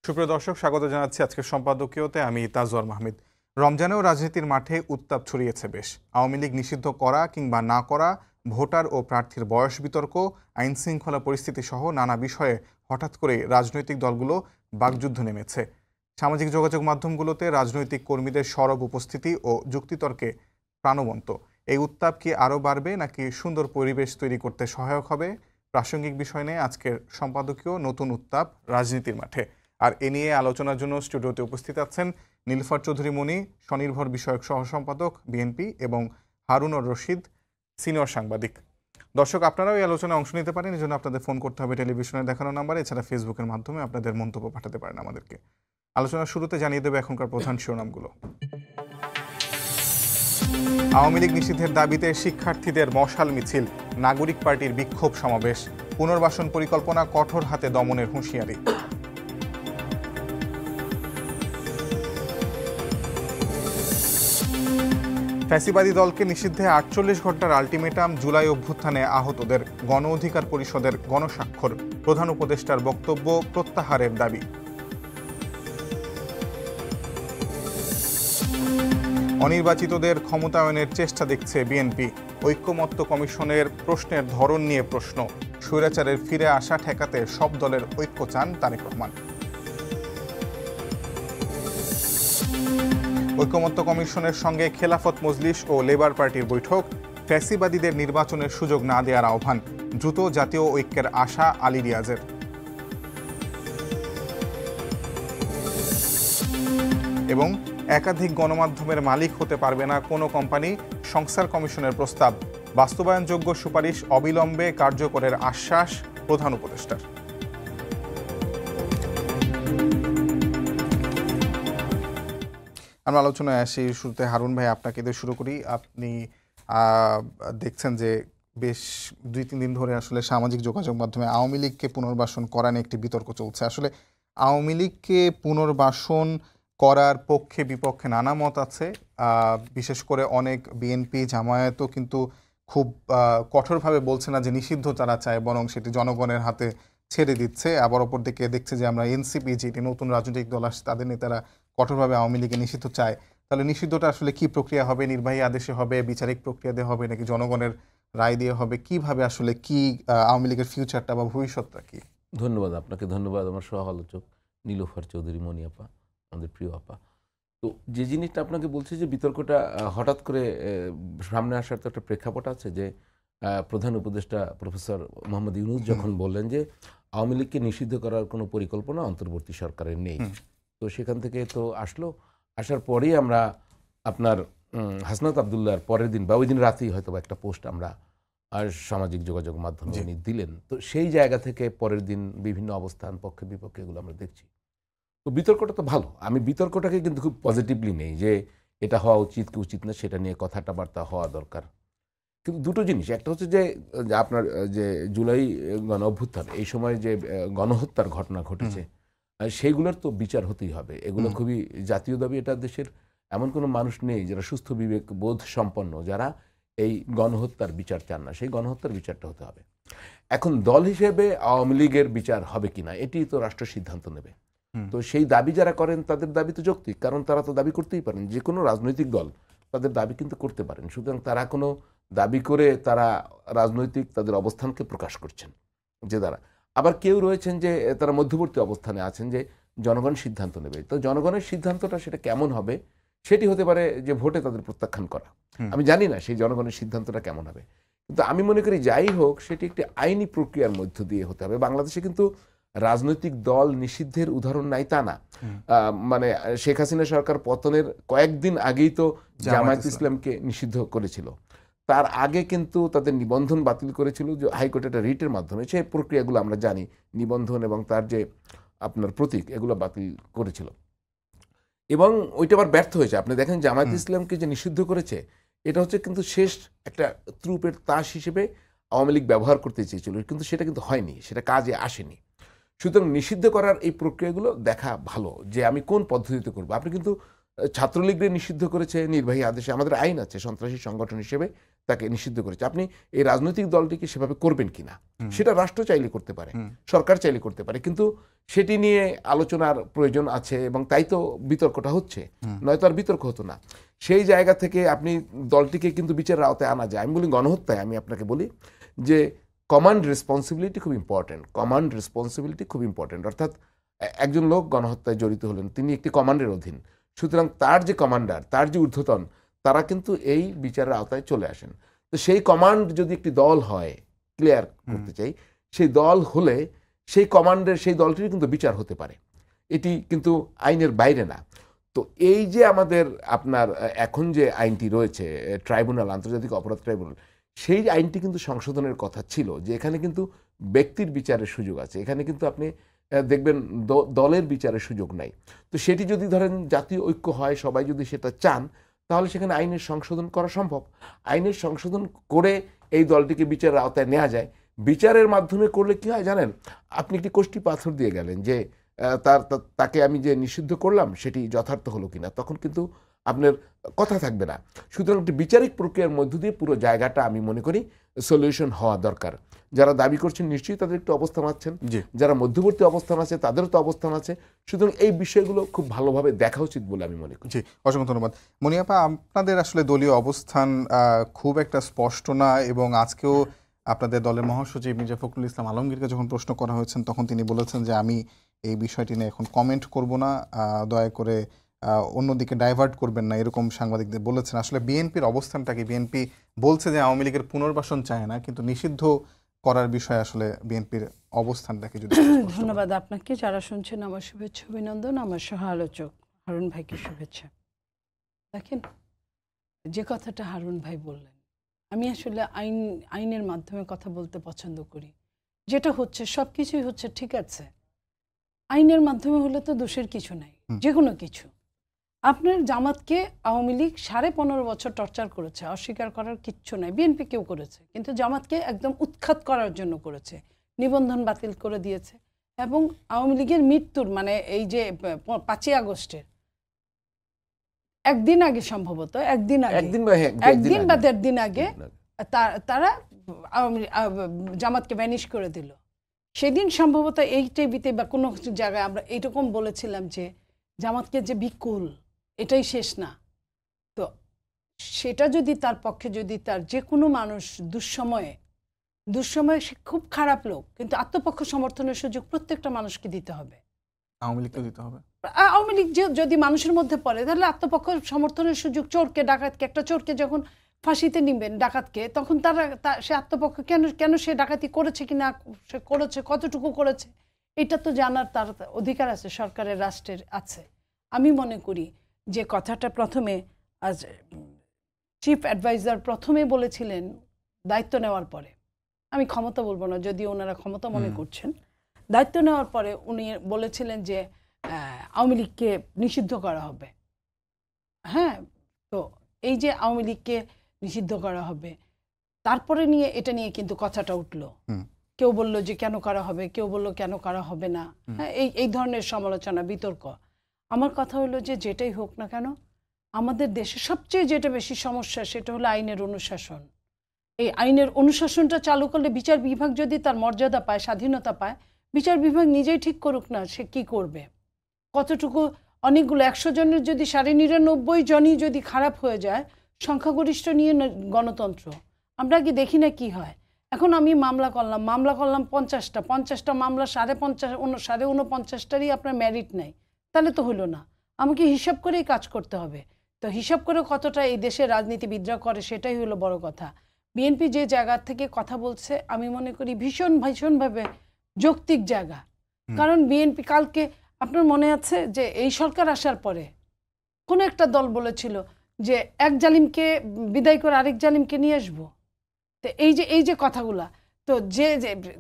সুপ্রিয় দর্শক, স্বাগত জানাচ্ছি আজকের সম্পাদকীয়তে। আমি তাজওয়ার মাহমুদ। রমজানেও রাজনীতির মাঠে উত্তাপ ছড়িয়েছে বেশ। আওয়ামী লীগ নিষিদ্ধ করা কিংবা না করা, ভোটার ও প্রার্থীর বয়স বিতর্ক, আইন শৃঙ্খলা পরিস্থিতি সহ নানা বিষয়ে হঠাৎ করে রাজনৈতিক দলগুলো বাকযুদ্ধ নেমেছে। সামাজিক যোগাযোগ মাধ্যমগুলোতে রাজনৈতিক কর্মীদের সরব উপস্থিতি ও যুক্তিতর্কে প্রাণবন্ত। এই উত্তাপ কি আরও বাড়বে নাকি সুন্দর পরিবেশ তৈরি করতে সহায়ক হবে? প্রাসঙ্গিক বিষয় নিয়ে আজকের সম্পাদকীয় নতুন উত্তাপ রাজনীতির মাঠে। আর এ নিয়ে আলোচনার জন্য স্টুডিওতে উপস্থিত আছেন নীলুফার চৌধুরী মনি, স্বনির্ভর বিষয়ক সহসম্পাদক বিএনপি, এবং হারুনুর রশিদ, সিনিয়র সাংবাদিক। দর্শক, আপনারাও এই আলোচনায় অংশ নিতে পারেন। এই জন্য আপনাদের ফোন করতে হবে টেলিভিশনে দেখানো নাম্বারে, এছাড়া ফেসবুকের মাধ্যমে আপনাদের মন্তব্য পাঠাতে পারেন আমাদেরকে। আলোচনার শুরুতে জানিয়ে দেবে এখনকার প্রধান শিরোনামগুলো। আওয়ামী লীগ নিষিদ্ধের দাবিতে শিক্ষার্থীদের মশাল মিছিল, নাগরিক পার্টির বিক্ষোভ সমাবেশ, পুনর্বাসন পরিকল্পনা কঠোর হাতে দমনের হুঁশিয়ারি। ফ্যাসিবাদী দলকে নিষিদ্ধে ৪৮ ঘন্টার আলটিমেটাম, জুলাই অভ্যুত্থানে আহতদের, গণ অধিকার পরিষদের গণস্বাক্ষর, প্রধান উপদেষ্টার বক্তব্য প্রত্যাহারের দাবি। অনির্বাচিতদের ক্ষমতায়নের চেষ্টা দেখছে বিএনপি, ঐক্যমত্য কমিশনের প্রশ্নের ধরন নিয়ে প্রশ্ন, স্বৈরাচারের ফিরে আসা ঠেকাতে সব দলের ঐক্য চান তারেক রহমান। ঐক্যমত্য কমিশনের সঙ্গে খেলাফত মজলিস ও লেবার পার্টির বৈঠক, ফ্যাসিবাদীদের নির্বাচনের সুযোগ না দেওয়ার আহ্বান, দ্রুত জাতীয় ঐক্যের আশা আলী রিয়াজের। এবং একাধিক গণমাধ্যমের মালিক হতে পারবে না কোনো কোম্পানি, সংস্কার কমিশনের প্রস্তাব, বাস্তবায়নযোগ্য সুপারিশ অবিলম্বে কার্যকরের আশ্বাস প্রধান উপদেষ্টার। আমরা আলোচনায় আসি। শুরুতে হারুন ভাই, আপনাকে দিয়ে শুরু করি। আপনি দেখছেন যে বেশ ২-৩ দিন ধরে আসলে সামাজিক যোগাযোগ মাধ্যমে আওয়ামী লীগকে পুনর্বাসন করা নিয়ে একটি বিতর্ক চলছে। আসলে আওয়ামী লীগকে পুনর্বাসন করার পক্ষে বিপক্ষে নানা মত আছে। বিশেষ করে অনেক বিএনপি, জামায়াতও কিন্তু খুব কঠোরভাবে বলছে না যে নিষিদ্ধ তারা চায়, বরং সেটি জনগণের হাতে ছেড়ে দিচ্ছে। আবার অপরদিকে দেখছে যে আমরা এনসিপি, যেটি নতুন রাজনৈতিক দল আসছে, তাদের নেতারা কঠোরভাবে আওয়ামী লীগে নিষিদ্ধ চায়। তাহলে নিষিদ্ধটা আসলে কি প্রক্রিয়া হবে? নির্বাহী আদেশে হবে, বিচারিক প্রক্রিয়া দিয়ে হবে, নাকি জনগণের রায় দিয়ে হবে? কিভাবে আসলে কি আওয়ামী লীগের ফিউচারটা বা ভবিষ্যৎটা কি? ধন্যবাদ আপনাকে, ধন্যবাদ আমার সহ আলোচক নীলুফার চৌধুরী মনি আপা, আমাদের প্রিয় আপা। তো যে জিনিসটা আপনাকে বলছি যে বিতর্কটা হঠাৎ করে সামনে আসার তো একটা প্রেক্ষাপট আছে যে প্রধান উপদেষ্টা প্রফেসর মোহাম্মদ ইউনূস যখন বললেন যে আওয়ামী লীগকে নিষিদ্ধ করার কোনো পরিকল্পনা অন্তর্বর্তী সরকারের নেই, তো সেখান থেকে তো আসার পরেই আমরা আপনার হাসনাত আবদুল্লাহর পরের দিন বা ওই দিন রাতেই হয়তো একটা পোস্ট আমরা আর সামাজিক যোগাযোগ মাধ্যমে উনি দিলেন। তো সেই জায়গা থেকে পরের দিন বিভিন্ন অবস্থান, পক্ষে বিপক্ষে, এগুলো আমরা দেখছি। তো বিতর্কটা তো ভালো, আমি বিতর্কটাকে কিন্তু খুব পজিটিভলি নেই যে এটা হওয়া উচিত কি উচিত না, সেটা নিয়ে কথাটা বার্তা হওয়া দরকার। কিন্তু দুটো জিনিস, একটা হচ্ছে যে আপনার যে জুলাই গণ অভ্যুত্থান, এই সময় যে গণহত্যার ঘটনা ঘটেছে, সেইগুলোর তো বিচার হতেই হবে। এগুলো খুবই জাতীয় দাবি। এটা দেশের এমন কোনো মানুষ নেই যারা সুস্থ বিবেক বোধ সম্পন্ন যারা এই গণহত্যার বিচার চান না। সেই গণহত্যার বিচারটা হতে হবে। এখন দল হিসেবে আওয়ামী লীগের বিচার হবে কিনা এটি তো রাষ্ট্র সিদ্ধান্ত নেবে। তো সেই দাবি যারা করেন তাদের দাবি তো যৌক্তিক, কারণ তারা তো দাবি করতেই পারেন। যে কোনো রাজনৈতিক দল তাদের দাবি কিন্তু করতে পারেন। সুতরাং তারা কোনো দাবি করে তারা রাজনৈতিক তাদের অবস্থানকে প্রকাশ করছেন। যে দ্বারা আবার কেউ রয়েছেন যে তারা মধ্যবর্তী অবস্থানে আছেন যে জনগণ সিদ্ধান্ত নেবে। তো জনগণের সিদ্ধান্তটা সেটা কেমন হবে, সেটি হতে পারে যে ভোটে তাদের প্রত্যাখ্যান করা। আমি জানি না সেই জনগণের সিদ্ধান্তটা কেমন হবে, কিন্তু আমি মনে করি যাই হোক সেটি একটি আইনি প্রক্রিয়ার মধ্য দিয়ে হতে হবে। বাংলাদেশে কিন্তু রাজনৈতিক দল নিষিদ্ধের উদাহরণ নাই তা না। মানে শেখ হাসিনা সরকার পতনের কয়েকদিন আগেই তো জামায়াত ইসলামকে নিষিদ্ধ করেছিল। তার আগে কিন্তু তাদের নিবন্ধন বাতিল করেছিল যে হাইকোর্টের একটা রিটের মাধ্যমে। সেই প্রক্রিয়াগুলো আমরা জানি, নিবন্ধন এবং তার যে আপনার প্রতীক এগুলো বাতিল করেছিল এবং ওইটা আবার ব্যর্থ হয়েছে। আপনি দেখেন জামায়াত ইসলামকে যে নিষিদ্ধ করেছে, এটা হচ্ছে কিন্তু শেষ একটা ত্রুপের তাস হিসেবে আওয়ামী লীগ ব্যবহার করতে চেয়েছিল, কিন্তু সেটা কিন্তু হয়নি, সেটা কাজে আসেনি। সুতরাং নিষিদ্ধ করার এই প্রক্রিয়াগুলো দেখা ভালো যে আমি কোন পদ্ধতিতে করবো। আপনি কিন্তু ছাত্রলীগকে নিষিদ্ধ করেছে নির্বাহী আদেশে, আমাদের আইন আছে সন্ত্রাসী সংগঠন হিসেবে তাকে নিষিদ্ধ করেছে। আপনি এই রাজনৈতিক দলটিকে সেভাবে করবেন কিনা, সেটা রাষ্ট্র চাইলে করতে পারে, সরকার চাইলে করতে পারে, কিন্তু সেটি নিয়ে আলোচনার প্রয়োজন আছে এবং তাই তো বিতর্কটা হচ্ছে, নয়তো আর বিতর্ক হতো না। সেই জায়গা থেকে আপনি দলটিকে কিন্তু বিচারের আওতায় আনা যায়। আমি বলি গণহত্যায়, আমি আপনাকে বলি যে কমান্ড রেসপন্সিবিলিটি খুব ইম্পর্টেন্ট, কমান্ড রেসপন্সিবিলিটি খুব ইম্পর্টেন্ট। অর্থাৎ একজন লোক গণহত্যায় জড়িত হলেন, তিনি একটি কমান্ডের অধীন, সুতরাং তার যে কমান্ডার, তার যে ঊর্ধ্বতন, তারা কিন্তু এই বিচারের আওতায় চলে আসেন। তো সেই কমান্ড যদি একটি দল হয়, ক্লিয়ার করতে চাই, সেই দল হলে সেই কমান্ডের, সেই দলটির কিন্তু বিচার হতে পারে, এটি কিন্তু আইনের বাইরে না। তো এই যে আমাদের আপনার এখন যে আইনটি রয়েছে ট্রাইব্যুনাল, আন্তর্জাতিক অপরাধ ট্রাইব্যুনাল, সেই আইনটি কিন্তু সংশোধনের কথা ছিল, যে এখানে কিন্তু ব্যক্তির বিচারের সুযোগ আছে, এখানে কিন্তু আপনি দেখবেন দলের বিচারের সুযোগ নাই। তো সেটি যদি ধরেন জাতীয় ঐক্য হয়, সবাই যদি সেটা চান, তাহলে সেখানে আইনের সংশোধন করা সম্ভব। আইনের সংশোধন করে এই দলটিকে বিচারের আওতায় নেওয়া যায়। বিচারের মাধ্যমে করলে কি হয় জানেন, আপনি একটি কোষ্ঠী পাথর দিয়ে গেলেন যে তাকে আমি যে নিষিদ্ধ করলাম সেটি যথার্থ হলো কিনা, তখন কিন্তু আপনার কথা থাকবে না। সুতরাং একটি বিচারিক প্রক্রিয়ার মধ্য দিয়ে পুরো জায়গাটা আমি মনে করি সলিউশন হওয়া দরকার। যারা দাবি করছেন নিশ্চয়ই তাদের একটু অবস্থান আছেন, যারা মধ্যবর্তী অবস্থান আছে তাদেরও তো অবস্থান আছে। সুতরাং এই বিষয়গুলো খুব ভালোভাবে দেখা উচিত বলে আমি মনে করি। জি, অসংখ্য ধন্যবাদ। মনিয়াপা, আপনাদের আসলে দলীয় অবস্থান খুব একটা স্পষ্ট না, এবং আজকেও আপনাদের দলের মহাসচিব মির্জা ফখরুল ইসলাম আলমগীরকে যখন প্রশ্ন করা হয়েছেন, তখন তিনি বলেছেন যে আমি এই বিষয়টি নিয়ে এখন কমেন্ট করব না, দয়া করে অন্যদিকে ডাইভার্ট করবেন না, এরকম সাংবাদিকদের বলেছেন। আসলে বিএনপির অবস্থানটা কি? বিএনপি বলছে যে আওয়ামী লীগের পুনর্বাসন চায় না, কিন্তু নিষিদ্ধ করার বিষয়ে আসলে বিএনপির অবস্থানটাকে যদি ধন্যবাদ আপনাকে। যারা শুনছেন আমার শুভেচ্ছা অভিনন্দন, আমার সহ আলোচক হারুন ভাইকে শুভেচ্ছা। দেখেন, যে কথাটা হারুন ভাই বললেন, আমি আসলে আইনের মাধ্যমে কথা বলতে পছন্দ করি। যেটা হচ্ছে সব কিছুই হচ্ছে ঠিক আছে, আইনের মাধ্যমে হলে তো দোষের কিছু নাই, যে কোনো কিছু। আপনার জামাতকে আওয়ামী লীগ 15.5 বছর টর্চার করেছে, অস্বীকার করার কিচ্ছু নাই। বিএনপি কেউ করেছে, কিন্তু জামাতকে একদম উৎখাত করার জন্য করেছে, নিবন্ধন বাতিল করে দিয়েছে। এবং আওয়ামী লীগের মৃত্যুর মানে এই যে 5ই আগস্টের একদিন আগে, সম্ভবত একদিন বা 1.5 দিন আগে তারা জামাতকে ভ্যানিশ করে দিল। সেদিন সম্ভবত এই টিভিতে বা কোনো জায়গায় আমরা এইরকম বলেছিলাম যে জামাতকে যে বিকুল, এটাই শেষ না। তো সেটা যদি তার পক্ষে, যদি তার যে কোনো মানুষ দুঃসময়ে সে খুব খারাপ লোক, কিন্তু আত্মপক্ষ সমর্থনের সুযোগ প্রত্যেকটা মানুষকে দিতে হবে। আওয়ামী লীগকে দিতে হবে। আওয়ামী লীগ যদি মানুষের মধ্যে পড়ে, তাহলে আত্মপক্ষ সমর্থনের সুযোগ, চোরকে ডাকাতকে, একটা চোরকে যখন ফাঁসিতে নিবেন ডাকাতকে, তখন সে আত্মপক্ষ কেন সে ডাকাতি করেছে কিনা, সে করেছে কতটুকু করেছে, এটা তো জানার তার অধিকার আছে, সরকারের রাষ্ট্রের আছে। আমি মনে করি যে কথাটা প্রথমে আজ চিফ অ্যাডভাইজার প্রথমে বলেছিলেন দায়িত্ব নেওয়ার পরে, আমি ক্ষমতা বলবো না, যদি ওনারা ক্ষমতা মনে করছেন, দায়িত্ব নেওয়ার পরে উনি বলেছিলেন যে আওয়ামী লীগকে নিষিদ্ধ করা হবে। হ্যাঁ, তো এই যে আওয়ামী লীগকে নিষিদ্ধ করা হবে, তারপরে নিয়ে এটা নিয়ে কিন্তু কথাটা উঠলো। কেউ বলল যে কেন করা হবে, কেউ বলল কেন করা হবে না। হ্যাঁ, এই ধরনের সমালোচনা, বিতর্ক। আমার কথা হলো যে যেটাই হোক না কেন, আমাদের দেশে সবচেয়ে যেটা বেশি সমস্যা সেটা হলো আইনের অনুশাসন। এই আইনের অনুশাসনটা চালু করলে বিচার বিভাগ যদি তার মর্যাদা পায়, স্বাধীনতা পায়, বিচার বিভাগ নিজেই ঠিক করুক না সে কি করবে, কতটুকু। অনেকগুলো 100 জনের যদি 99.99 জনই যদি খারাপ হয়ে যায়, সংখ্যাগরিষ্ঠ নিয়ে গণতন্ত্র, আমরা কি দেখি না কি হয়। এখন আমি মামলা করলাম 50টা মামলা, 49.49টারই আপনার মেরিট নেই, তাহলে তো হলো না। আমাকে হিসাব করেই কাজ করতে হবে। তো হিসাব করে কতটা এই দেশের রাজনীতিবিদরা করে, সেটাই হলো বড় কথা। বিএনপি যে জায়গা থেকে কথা বলছে, আমি মনে করি ভীষণভাবে যৌক্তিক জায়গা। কারণ বিএনপি কালকে, আপনার মনে আছে যে এই সরকার আসার পরে কোন একটা দল বলেছিল যে এক জালিমকে বিদায় করে আরেক জালিমকে নিয়ে আসবো। তো এই যে কথাগুলা, তো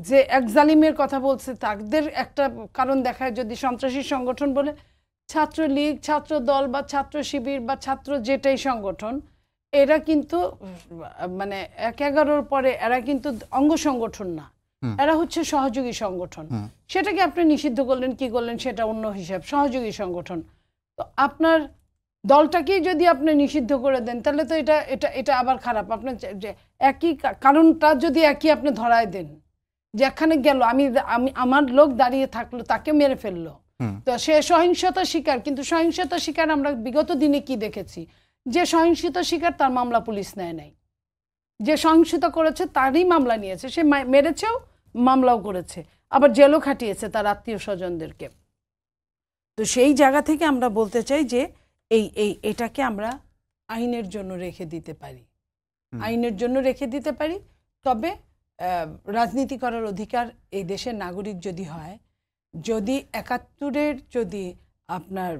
যে এক জালিমের কথা বলছে তাদের একটা কারণ দেখায়, যদি সন্ত্রাসী সংগঠন বলে, ছাত্রলীগ, ছাত্র দল বা ছাত্র শিবির বা ছাত্র যেটাই সংগঠন, এরা কিন্তু মানে 1/11 পরে এরা কিন্তু অঙ্গ সংগঠন না, এরা হচ্ছে সহযোগী সংগঠন। সেটাকে আপনি নিষিদ্ধ করলেন কি করলেন সেটা অন্য হিসাব, সহযোগী সংগঠন। তো আপনার দলটাকেই যদি আপনি নিষিদ্ধ করে দেন তাহলে তো এটা এটা এটা আবার খারাপ। আপনার যে একই কারণটা যদি একই আপনি ধরায় দেন, যেখানে গেল আমি আমি আমার লোক দাঁড়িয়ে থাকলো, তাকে মেরে ফেললো, তো সে সহিংসতা শিকার। কিন্তু সহিংসতা শিকার আমরা বিগত দিনে কি দেখেছি, যে সহিংসতা শিকার তার মামলা পুলিশ নেয় নাই, যে সহিংসতা করেছে তারই মামলা নিয়েছে, সে মেরেছেও মামলাও করেছে, আবার জেলও খাটিয়েছে তার আত্মীয় স্বজনদেরকে। তো সেই জায়গা থেকে আমরা বলতে চাই যে এটাকে আমরা আইনের জন্য রেখে দিতে পারি, আইনের জন্য রেখে দিতে পারি। তবে রাজনীতি করার অধিকার এই দেশের নাগরিক যদি হয়, যদি ৭১-এর যদি আপনার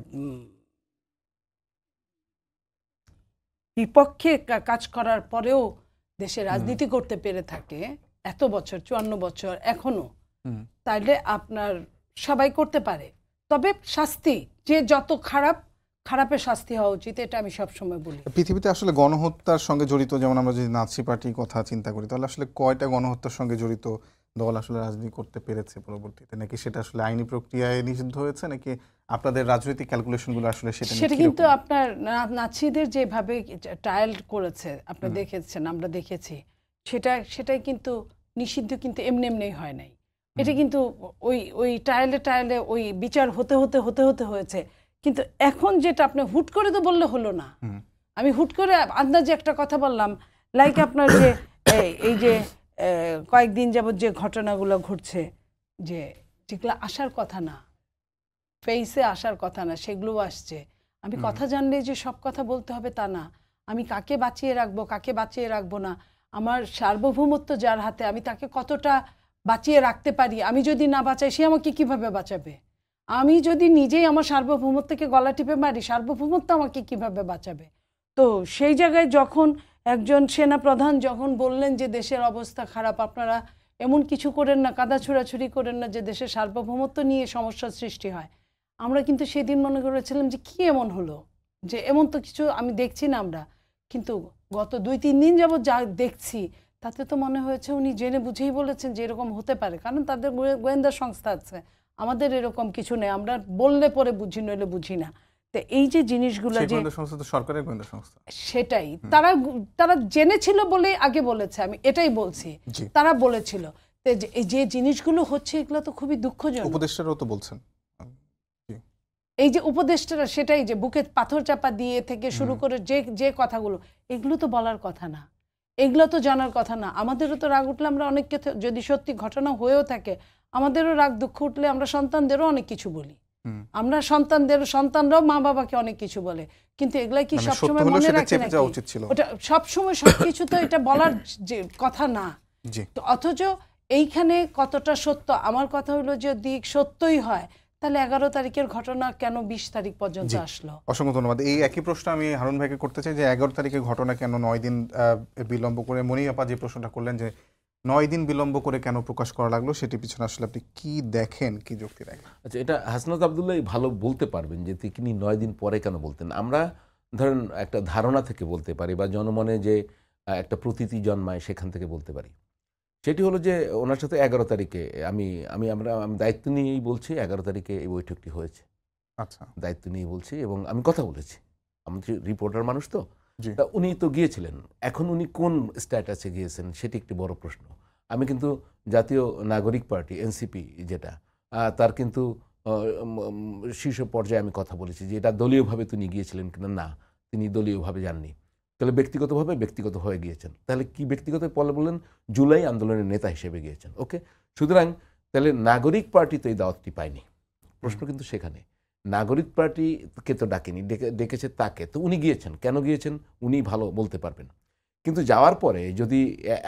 বিপক্ষে কাজ করার পরেও দেশে রাজনীতি করতে পেরে থাকে এত বছর, ৫৪ বছর এখনো, তাইলে আপনার সবাই করতে পারে। তবে শাস্তি, যে যত খারাপের শাস্তি হওয়া উচিত, এটা আমি সবসময় বলি। পৃথিবীতে আসলে গণহত্যার সঙ্গে জড়িত, যেমন আমরা যদি নাৎসি পার্টির কথা চিন্তা করি, তাহলে আসলে কয়টা গণহত্যার সঙ্গে জড়িত দল আসলে রাজনীতি করতে পেরেছে পরবর্তীতে, নাকি সেটা আসলে আইনি প্রক্রিয়ায় নিষিদ্ধ হয়েছে, নাকি আপনাদের রাজনৈতিক ক্যালকুলেশনগুলো আসলে সেটা কিন্তু আপনার নাৎসিদের যেভাবে ট্রায়াল করেছে আপনি দেখেছেন, আমরা দেখেছি, সেটাই কিন্তু নিষিদ্ধ কিন্তু এমনি হয় নাই। এটা কিন্তু ওই ট্রায়ালে ওই বিচার হতে হয়েছে। কিন্তু এখন যেটা আপনি হুট করে তো বললে হলো না। আমি হুট করে আন্দাজে একটা কথা বললাম, লাইক আপনার যে এই যে কয়েকদিন যাবত যে ঘটনাগুলো ঘটছে, যেগুলো আসার কথা না, ফেসে আসার কথা না, সেগুলো আসছে। আমি কথা জানলে যে সব কথা বলতে হবে তা না। আমি কাকে বাঁচিয়ে রাখবো, কাকে বাঁচিয়ে রাখবো না, আমার সার্বভৌমত্ব যার হাতে, আমি তাকে কতটা বাঁচিয়ে রাখতে পারি। আমি যদি না বাঁচাই, সে আমাকে কিভাবে বাঁচাবে? আমি যদি নিজেই আমার সার্বভৌমত্বকে গলা টিপে মারি, সার্বভৌমত্ব আমাকে কিভাবে বাঁচাবে? তো সেই জায়গায় যখন একজন সেনাপ্রধান যখন বললেন যে দেশের অবস্থা খারাপ, আপনারা এমন কিছু করেন না, কাদা ছোড়াছুড়ি করেন না যে দেশের সার্বভৌমত্ব নিয়ে সমস্যার সৃষ্টি হয়। আমরা কিন্তু সেদিন মনে করেছিলাম যে কি এমন হলো, যে এমন তো কিছু আমি দেখছি না আমরা। কিন্তু গত ২-৩ দিন যাবত যা দেখছি, তাতে তো মনে হয়েছে উনি জেনে বুঝেই বলেছেন যে এরকম হতে পারে, কারণ তাদের গোয়েন্দা সংস্থা আছে। আমাদের এরকম কিছু নেই, আমরা বললে পরে বুঝি, নইলে বুঝি না। তো এই যে জিনিসগুলো, যে সরকারের গোয়েন্দা সংস্থা, সেটাই তারা জেনেছিল বলে আগে বলেছে, আমি এটাই বলছি, তারা বলেছিল। যে জিনিসগুলো হচ্ছে এগুলো তো খুবই দুঃখজনক। উপদেষ্টারাও তো বলছেন, এই যে উপদেষ্টারা, সেটাই যে বুকে পাথর চাপা দিয়ে থেকে শুরু করে যে কথাগুলো, এগুলো তো বলার কথা না, এগুলো তো জানার কথা না। আমাদেরও তো রাগ উঠলে আমরা অনেককে, যদি সত্যি ঘটনা হয়েও থাকে, আমাদেরও রাগ দুঃখ উঠলে আমরা সন্তানদেরও অনেক কিছু বলি, আমরা সন্তানরাও মা বাবাকে অনেক কিছু বলে। কিন্তু এগুলা কি সবসময় মনে রাখে নাকি? ওটা সবসময় সবকিছু তো এটা বলার যে কথা না। তো অথচ এইখানে কতটা সত্য, আমার কথা হলো যে দিক সত্যই হয়, তাহলে ১১ তারিখের ঘটনা কেন ২০ তারিখ পর্যন্ত আসলো? অসংখ্য ধন্যবাদ। এই একই প্রশ্ন আমি হারুন ভাইকে করতে চাই যে ১১ তারিখের ঘটনা কেন ৯ দিন বিলম্ব করে, মনি আপা যে প্রশ্নটা করলেন যে ৯ দিন বিলম্ব করে কেন প্রকাশ করা লাগলো, সেটি পিছনে আসলে আপনি কি দেখেন, কি যুক্তি দেখেন? আচ্ছা, এটা হাসনাত আবদুল্লাহ ভালো বলতে পারবেন যে তিনি ৯ দিন পরে কেন বলতেন। আমরা ধরেন একটা ধারণা থেকে বলতে পারি, বা জনমনে যে একটা প্রতীতি জন্মায় সেখান থেকে বলতে পারি। সেটি হলো যে ওনার সাথে ১১ তারিখে আমি দায়িত্ব নিয়েই বলছি, ১১ তারিখে এই বৈঠকটি হয়েছে। আচ্ছা, দায়িত্ব নিয়ে বলছি এবং আমি কথা বলেছি, আমি রিপোর্টার মানুষ তো, তা উনি তো গিয়েছিলেন। এখন উনি কোন স্ট্যাটাসে গিয়েছেন সেটি একটি বড় প্রশ্ন। আমি কিন্তু জাতীয় নাগরিক পার্টি এনসিপি যেটা, তার কিন্তু শীর্ষ পর্যায়ে আমি কথা বলেছি যে এটা দলীয়ভাবে তিনি গিয়েছিলেন কিনা, না তিনি দলীয়ভাবে যাননি। তাহলে ব্যক্তিগত হয়ে গিয়েছেন। তাহলে কি ব্যক্তিগত বললেন? জুলাই আন্দোলনের নেতা হিসেবে গিয়েছেন। ওকে, সুতরাং তাহলে নাগরিক পার্টি তো এই দাওয়াতটি পায়নি। প্রশ্ন কিন্তু সেখানে, নাগরিক পার্টিকে তো ডাকেনি, ডেকেছে তাকে। তো উনি গিয়েছেন, কেন গিয়েছেন উনি ভালো বলতে পারবেন। কিন্তু যাওয়ার পরে যদি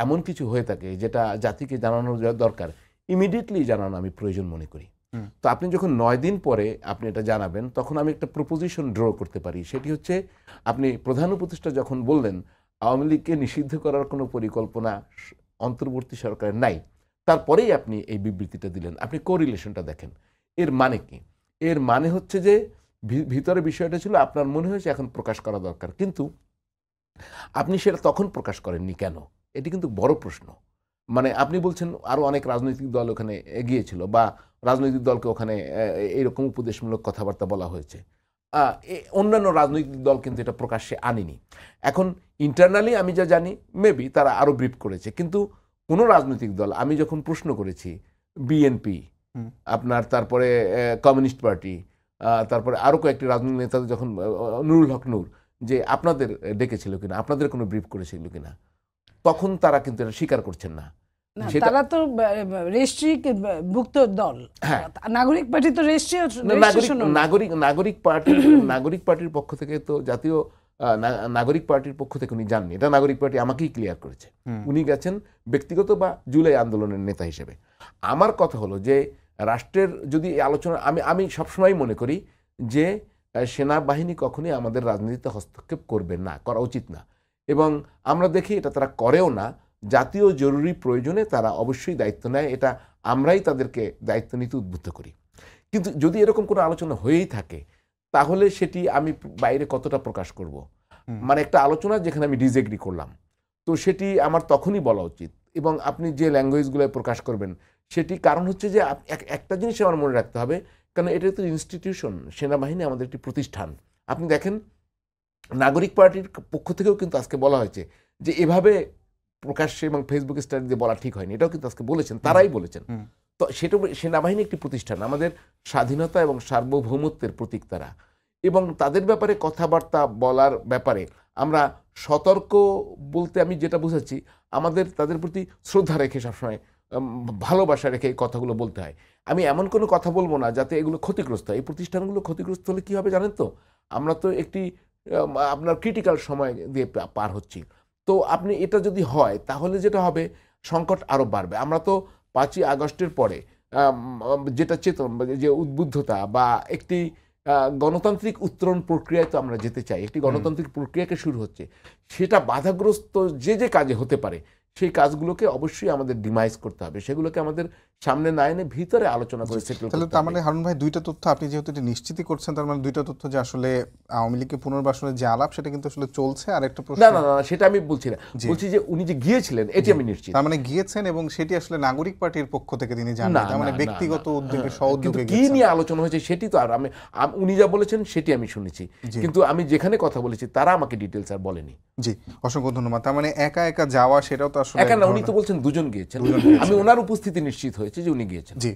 এমন কিছু হয়ে থাকে যেটা জাতিকে জানানো দরকার, ইমিডিয়েটলি জানানো আমি প্রয়োজন মনে করি। তো আপনি যখন ৯ দিন পরে আপনি এটা জানাবেন, তখন আমি একটা প্রপোজিশন ড্র করতে পারি। সেটি হচ্ছে, আপনি প্রধান উপদেষ্টা যখন বললেন আওয়ামী লীগকে নিষিদ্ধ করার কোনো পরিকল্পনা অন্তর্বর্তী সরকারের নাই, তারপরেই আপনি এই বিবৃতিটা দিলেন। আপনি কোরিলেশনটা দেখেন, এর মানে কি? এর মানে হচ্ছে যে ভিতরে বিষয়টা ছিল আপনার মনে হয়েছে এখন প্রকাশ করা দরকার, কিন্তু আপনি সেটা তখন প্রকাশ করেননি কেন? এটি কিন্তু বড় প্রশ্ন। মানে আপনি বলছেন আরও অনেক রাজনৈতিক দল ওখানে গিয়েছিল, বা রাজনৈতিক দলকে ওখানে এরকম উপদেশমূলক কথাবার্তা বলা হয়েছে। অন্যান্য রাজনৈতিক দল কিন্তু এটা প্রকাশ্যে আনেনি। এখন ইন্টারনালি আমি যা জানি মেবি তারা আরও ব্রিফ করেছে, কিন্তু কোনো রাজনৈতিক দল, আমি যখন প্রশ্ন করেছি বিএনপি, আপনার তারপরে কমিউনিস্ট পার্টি, তারপরে আরও কয়েকটি রাজনৈতিক নেতাদের যখন নুরুল হক নূর, যে আপনাদের ডেকেছিল কিনা, আপনাদের কোনো ব্রিফ করেছিল কিনা, তখন তারা কিন্তু এটা স্বীকার করছেন না। না, তারা তো রেজিস্ট্রি ভুক্ত দল, নাগরিক পার্টি তো নাগরিক পার্টির পক্ষ থেকে তো জাতীয় নাগরিক পার্টির পক্ষ থেকে উনি যাননি, এটা নাগরিক পার্টি আমাকেই ক্লিয়ার করেছে। উনি গেছেন ব্যক্তিগত বা জুলাই আন্দোলনের নেতা হিসেবে। আমার কথা হলো যে রাষ্ট্রের যদি এই আলোচনা, আমি সবসময় মনে করি যে সেনাবাহিনী কখনোই আমাদের রাজনীতিতে হস্তক্ষেপ করবে না, করা উচিত না, এবং আমরা দেখি এটা তারা করেও না। জাতীয় জরুরি প্রয়োজনে তারা অবশ্যই দায়িত্ব নেয়, এটা আমরাই তাদেরকে দায়িত্ব নিতে উদ্বুদ্ধ করি। কিন্তু যদি এরকম কোনো আলোচনা হয়েই থাকে তাহলে সেটি আমি বাইরে কতটা প্রকাশ করব? মানে একটা আলোচনা যেখানে আমি ডিসএগ্রি করলাম, তো সেটি আমার তখনই বলা উচিত, এবং আপনি যে ল্যাঙ্গুয়েজগুলো প্রকাশ করবেন সেটি, কারণ হচ্ছে যে একটা জিনিস আমার মনে রাখতে হবে, কারণ এটা তো ইনস্টিটিউশন, সেনাবাহিনী আমাদের একটি প্রতিষ্ঠান। আপনি দেখেন নাগরিক পার্টির পক্ষ থেকেও কিন্তু আজকে বলা হয়েছে যে এভাবে প্রকাশ্যে এবং ফেসবুক স্ট্যাটাস দিয়ে বলা ঠিক হয়নি, এটাও কিন্তু আজকে বলেছেন, তারাই বলেছেন। তো সেটা, সেনাবাহিনী একটি প্রতিষ্ঠান, আমাদের স্বাধীনতা এবং সার্বভৌমত্বের প্রতীক তারা, এবং তাদের ব্যাপারে কথাবার্তা বলার ব্যাপারে আমরা সতর্ক বলতে আমি যেটা বুঝাচ্ছি, আমাদের তাদের প্রতি শ্রদ্ধা রেখে সবসময় ভালোবাসা রেখে এই কথাগুলো বলতে হয়। আমি এমন কোনো কথা বলবো না যাতে এগুলো ক্ষতিগ্রস্ত হয়। এই প্রতিষ্ঠানগুলো ক্ষতিগ্রস্ত হলে কী হবে জানেন তো? আমরা তো একটি আপনার ক্রিটিক্যাল সময় দিয়ে পার হচ্ছি। তো আপনি এটা যদি হয় তাহলে যেটা হবে, সংকট আরও বাড়বে। আমরা তো 5ই আগস্টের পরে যেটা চেতন, যে উদ্বুদ্ধতা বা একটি গণতান্ত্রিক উত্তরণ প্রক্রিয়ায় তো আমরা যেতে চাই, একটি গণতান্ত্রিক প্রক্রিয়াকে শুরু হচ্ছে, সেটা বাধাগ্রস্ত যে কাজে হতে পারে সেই কাজগুলোকে অবশ্যই আমাদের ডিমাইজ করতে হবে, সেগুলোকে আমাদের সামনে না এনে ভিতরে আলোচনা করে সেটেল করতে হবে। তার মানে হারুন ভাই, দুইটা তথ্য আপনি যেহেতু এটা নিশ্চিতই করছেন, তার মানে দুইটা তথ্য যে আসলে আওয়ামী লীগকে পুনর্বাসনের যে আলাপ সেটা কিন্তু আসলে চলছে। আর একটা প্রশ্ন, না, সেটা আমি বলছি না, বলছি যে উনি যে গিয়েছিলেন এটি আমি নিশ্চিত। তার মানে গিয়েছেন এবং সেটি আসলে নাগরিক পার্টির পক্ষ থেকে তিনি জানেন, তার মানে ব্যক্তিগত উদ্যোগে সহযোগে কি নিয়ে আলোচনা হয়েছে সেটি তো, আর উনি যা বলেছেন সেটি আমি শুনেছি, কিন্তু আমি যেখানে কথা বলেছি তারা আমাকে ডিটেইলস আর বলেনি। জি, অসংখ্য ধন্যবাদ। তার মানে একা একা যাওয়া সেটাও তো আসলে একা না, উনি তো বলছেন দুজন গিয়েছেন, আমি ওনার উপস্থিতি নিশ্চিত হয়েছে যে উনি গিয়েছেন। জি,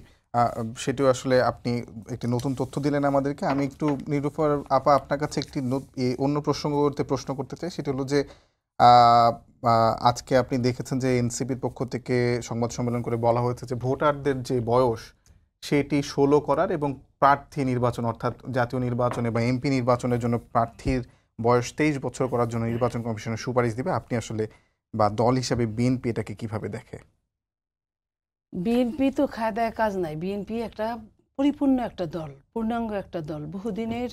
সেটিও আসলে আপনি একটি নতুন তথ্য দিলেন আমাদেরকে। আমি একটু নিরুফার আপা আপনার কাছে একটি অন্য প্রশ্ন করতে চাই। সেটি হলো যে আজকে আপনি দেখেছেন যে এনসিপির পক্ষ থেকে সংবাদ সম্মেলন করে বলা হয়েছে যে ভোটারদের যে বয়স সেটি 16 করার এবং প্রার্থী নির্বাচন, অর্থাৎ জাতীয় নির্বাচনে বা এমপি নির্বাচনের জন্য প্রার্থীর বয়স 23 বছর করার জন্য নির্বাচন কমিশনের সুপারিশ দিবে। আপনি আসলে বা দল হিসাবে বিএনপি এটাকে কিভাবে দেখে? বিএনপি তো খায় দায় কাজ নাই। বিএনপি একটা পরিপূর্ণ একটা দল, পূর্ণাঙ্গ একটা দল, বহুদিনের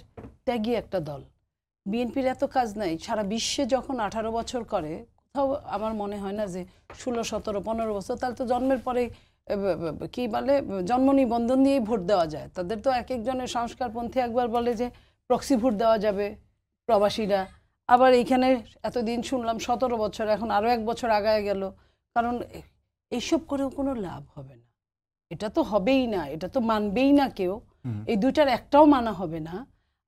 ত্যাগী একটা দল। বিএনপির এত কাজ নাই। সারা বিশ্বে যখন 18 বছর করে, কোথাও আমার মনে হয় না যে 16, 17, 15 বছর, তাহলে তো জন্মের পরে কি বলে জন্ম নিবন্ধন দিয়েই ভোট দেওয়া যায়। তাদের তো এক একজনের সংস্কারপন্থী একবার বলে যে প্রক্সি ভোট দেওয়া যাবে প্রবাসীরা, আবার এইখানে এতদিন শুনলাম 17 বছর, এখন আরও 1 বছর আগায় গেল। কারণ এইসব করেও কোনো লাভ হবে না, এটা তো হবেই না, এটা তো মানবেই না কেউ, এই দুইটার একটাও মানা হবে না।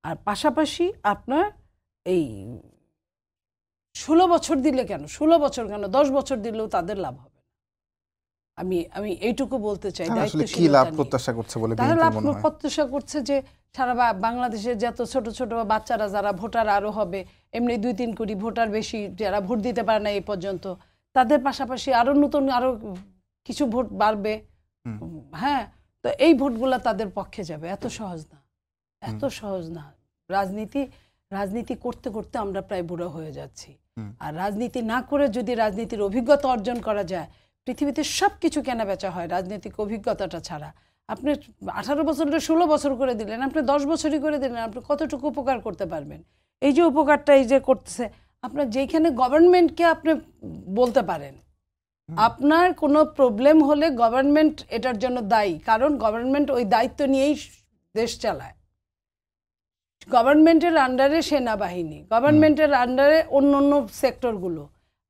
আর পাশাপাশি আপনার এই 16 বছর দিলে কেন, 16 বছর কেন, 10 বছর দিলেও তাদের লাভ হবে না। আমি এইটুকু বলতে চাই। কি লাভ প্রত্যাশা করছে বলে লাভ প্রত্যাশা করছে যে সারা বাংলাদেশের যত ছোট ছোট বাচ্চারা যারা ভোটার আরো হবে, এমনি 2-3 কোটি ভোটার বেশি যারা ভোট দিতে পারে না এই পর্যন্ত, তাদের পাশাপাশি আরো নতুন আরো কিছু ভোট বাড়বে। হ্যাঁ, তো এই ভোটগুলা তাদের পক্ষে যাবে। এত সহজ না, এত সহজ না। রাজনীতি করতে করতে আমরা প্রায় বুড়ো হয়ে যাচ্ছি। আর রাজনীতি না করে যদি রাজনীতির অভিজ্ঞতা অর্জন করা যায়, পৃথিবীতে সব কিছু কেনা বেচা হয় রাজনৈতিক অভিজ্ঞতাটা ছাড়া। আপনি 18 বছরটা 16 বছর করে দিলেন, আপনি 10 বছরই করে দিলেন, আপনি কতটুকু উপকার করতে পারবেন? এই যে উপকারটা এই যে করতেছে, আপনার যেখানে গভর্নমেন্টকে আপনি বলতে পারেন, আপনার কোনো প্রবলেম হলে গভর্নমেন্ট এটার জন্য দায়ী, কারণ গভর্নমেন্ট ওই দায়িত্ব নিয়েই দেশ চালায়। গভর্নমেন্টের আন্ডারে সেনাবাহিনী, গভর্নমেন্টের আন্ডারে অন্য অন্য সেক্টরগুলো,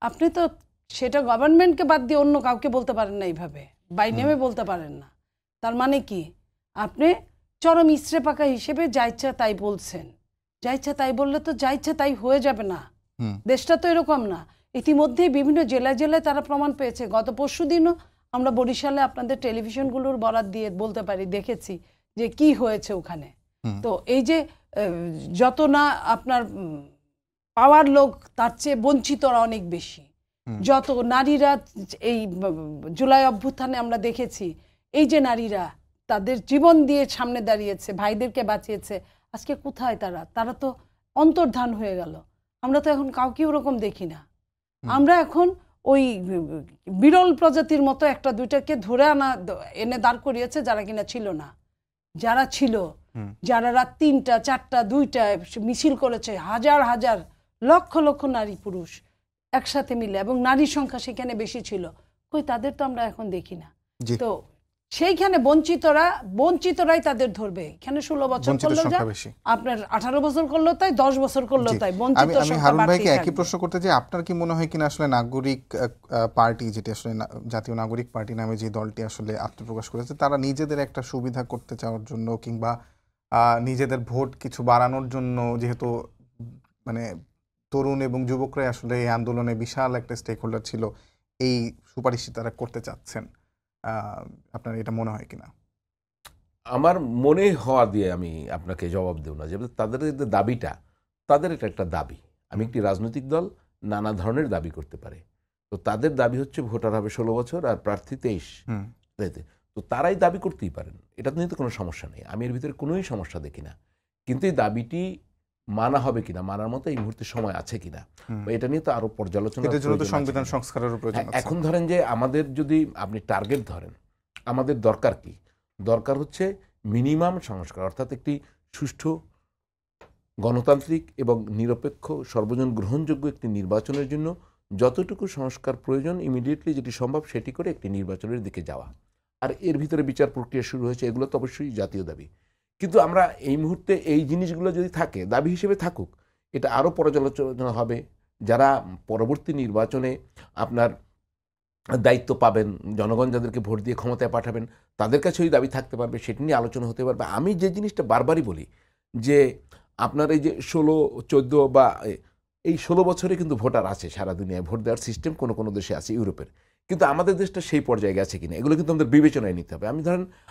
আপনি তো সেটা গভর্নমেন্টকে বাদ দিয়ে অন্য কাউকে বলতে পারেন না, এইভাবে বাই নেমে বলতে পারেন না। তার মানে কি, আপনি চরম ইস্ত্রে পাকা হিসেবে যা ইচ্ছা তাই বলছেন। যা ইচ্ছা তাই বললে তো যা ইচ্ছা তাই হয়ে যাবে না। হুম। দেশটা তো এরকম না। ইতিমধ্যেই বিভিন্ন জেলায় জেলায় তারা প্রমাণ পেয়েছে। গত পরশুদিনও আমরা বরিশালে আপনাদের টেলিভিশনগুলোর বরাত দিয়ে বলতে পারি দেখেছি যে কি হয়েছে ওখানে। হুম। তো এই যে যত না আপনার পাওয়ার লোক তার চেয়ে বঞ্চিতরা অনেক বেশি। যত নারীরা এই জুলাই অভ্যুত্থানে আমরা দেখেছি, এই যে নারীরা তাদের জীবন দিয়ে সামনে দাঁড়িয়েছে, ভাইদেরকে বাঁচিয়েছে, আজকে কোথায় তারা? তারা তো অন্তর্ধান হয়ে গেল। আমরা তো এখন কাউকে ওরকম দেখি না। আমরা এখন ওই বিরল প্রজাতির মতো একটা দুইটাকে ধরে এনে দাঁড় করিয়েছে যারা কিনা ছিল না। যারা ছিল, যারা রাত ৩টা ৪টা ২টায় মিছিল করেছে, হাজার হাজার লক্ষ লক্ষ নারী পুরুষ একসাথে মিলে, এবং নারীর সংখ্যা সেখানে বেশি ছিল, কই তাদের তো আমরা এখন দেখি না। তো সেইখানে বঞ্চিতরাই তাদের ধরবে। এখানে 16 বছর করলেও যা, আপনার 18 বছর করলেও তাই, 10 বছর করলেও তাই, বঞ্চিত আমি হারুন ভাইকে একই প্রশ্ন করতে চাই, আপনার কি মনে হয় কিনা আসলে নাগরিক পার্টি, যেটি আসলে জাতীয় নাগরিক পার্টি নামে যে দলটি আসলে আত্মপ্রকাশ করেছে, তারা নিজেদের একটা সুবিধা করতে চাওয়ার জন্য কিংবা নিজেদের ভোট কিছু বাড়ানোর জন্য, যেহেতু মানে তরুণ এবং যুবকরাই আসলে এই আন্দোলনে বিশাল একটা স্টেক হোল্ডার ছিল, এই সুপারিশটি তারা করতে চাচ্ছেন, আপনার এটা মনে হয় কিনা? আমার মনে হওয়া দিয়ে আমি আপনাকে জবাব দেব না। যে তাদের যে দাবিটা, তাদের এটা একটা দাবি। আমি একটি রাজনৈতিক দল নানা ধরনের দাবি করতে পারে। তো তাদের দাবি হচ্ছে ভোটার হবে 16 বছর আর প্রার্থী 23। তো তারাই দাবি করতেই পারেন, এটা নিয়ে তো কোনো সমস্যা নেই। আমি এর ভিতরে কোনোই সমস্যা দেখি না। কিন্তু এই দাবিটি মানা হবে কিনা, মানার মতো এই মুহূর্তে সময় আছে কিনা, এটা নিয়ে তো আরো পর্যালোচনা। সংবিধান সংস্কারের প্রয়োজন। এখন ধরেন যে আমাদের যদি আপনি টার্গেট ধরেন, আমাদের দরকার কি? দরকার হচ্ছে মিনিমাম সংস্কার, অর্থাৎ একটি সুষ্ঠু, গণতান্ত্রিক এবং নিরপেক্ষ, সর্বজন গ্রহণযোগ্য একটি নির্বাচনের জন্য যতটুকু সংস্কার প্রয়োজন ইমিডিয়েটলি যেটি সম্ভব সেটি করে একটি নির্বাচনের দিকে যাওয়া। আর এর ভিতরে বিচার প্রক্রিয়া শুরু হয়েছে, এগুলো তো অবশ্যই জাতীয় দাবি। কিন্তু আমরা এই মুহূর্তে এই জিনিসগুলো যদি থাকে, দাবি হিসেবে থাকুক, এটা আরও পর্যালোচনা হবে। যারা পরবর্তী নির্বাচনে আপনার দায়িত্ব পাবেন, জনগণ যাদেরকে ভোট দিয়ে ক্ষমতায় পাঠাবেন, তাদের কাছে ওই দাবি থাকতে পারবে, সেটি নিয়ে আলোচনা হতে পারবে। আমি যে জিনিসটা বারবারই বলি যে আপনার এই যে 16, 14 বা এই 16 বছরে কিন্তু ভোটার আছে সারা দুনিয়ায়, ভোট দেওয়ার সিস্টেম কোনো কোনো দেশে আছে, ইউরোপের। কিন্তু আমাদের দেশটা সেই পর্যায়ে গেছে কিনা, এগুলো কিন্তু আমাদের বিবেচনায় নিতে হবে।